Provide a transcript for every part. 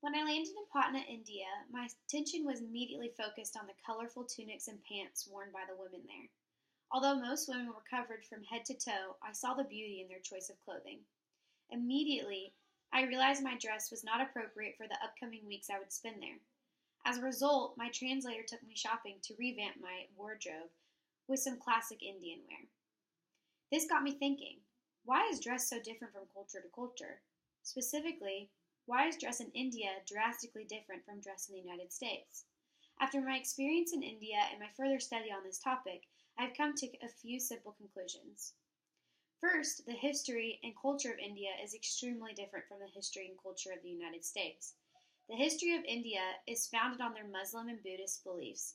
When I landed in Patna, India, my attention was immediately focused on the colorful tunics and pants worn by the women there. Although most women were covered from head to toe, I saw the beauty in their choice of clothing. Immediately, I realized my dress was not appropriate for the upcoming weeks I would spend there. As a result, my translator took me shopping to revamp my wardrobe with some classic Indian wear. This got me thinking, why is dress so different from culture to culture? Specifically, why is dress in India drastically different from dress in the United States? After my experience in India and my further study on this topic, I've come to a few simple conclusions. First, the history and culture of India is extremely different from the history and culture of the United States. The history of India is founded on their Muslim and Buddhist beliefs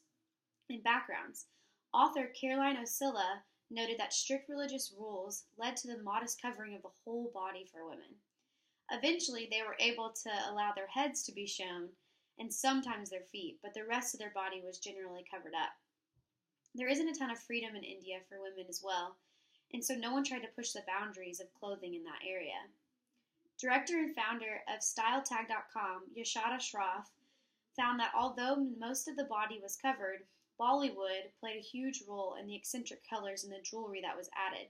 and backgrounds. Author Caroline Oscilla noted that strict religious rules led to the modest covering of the whole body for women. Eventually, they were able to allow their heads to be shown and sometimes their feet, but the rest of their body was generally covered up. There isn't a ton of freedom in India for women as well, and so no one tried to push the boundaries of clothing in that area. Director and founder of StyleTag.com, Yashada Shroff, found that although most of the body was covered, Bollywood played a huge role in the eccentric colors and the jewelry that was added.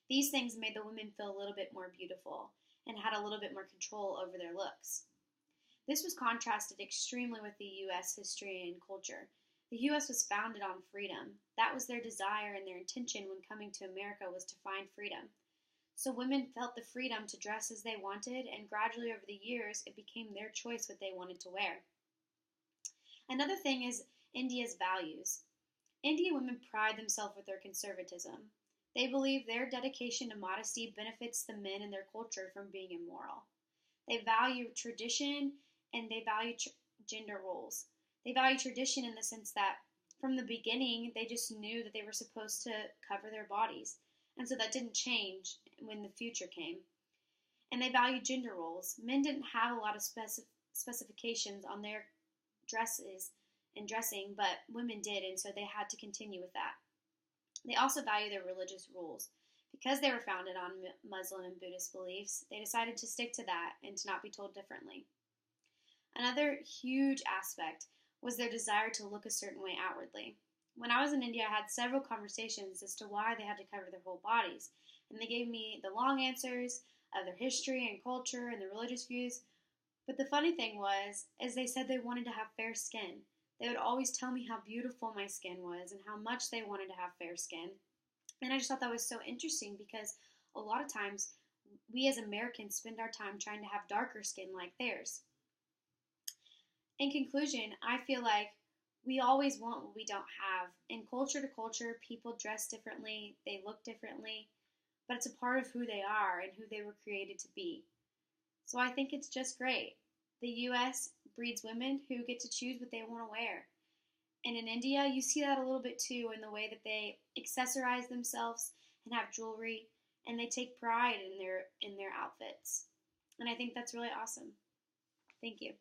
These things made the women feel a little bit more beautiful and had a little bit more control over their looks. This was contrasted extremely with the U.S. history and culture. The U.S. was founded on freedom. That was their desire and their intention when coming to America was to find freedom. So women felt the freedom to dress as they wanted, and gradually over the years, it became their choice what they wanted to wear. Another thing is India's values. Indian women pride themselves with their conservatism. They believe their dedication to modesty benefits the men in their culture from being immoral. They value tradition and they value gender roles. They value tradition in the sense that from the beginning they just knew that they were supposed to cover their bodies, and so that didn't change when the future came. And they value gender roles. Men didn't have a lot of specifications on their dresses and dressing, but women did, and so they had to continue with that. They also value their religious rules. Because they were founded on Muslim and Buddhist beliefs, they decided to stick to that and to not be told differently. Another huge aspect was their desire to look a certain way outwardly. When I was in India, I had several conversations as to why they had to cover their whole bodies, and they gave me the long answers of their history and culture and their religious views. But the funny thing was, is they said they wanted to have fair skin. They would always tell me how beautiful my skin was and how much they wanted to have fair skin. And I just thought that was so interesting because a lot of times we as Americans spend our time trying to have darker skin like theirs. In conclusion, I feel like we always want what we don't have. In culture to culture, people dress differently, they look differently, but it's a part of who they are and who they were created to be. So I think it's just great. The U.S. breeds women who get to choose what they want to wear. And in India, you see that a little bit too in the way that they accessorize themselves and have jewelry, and they take pride in their outfits. And I think that's really awesome. Thank you.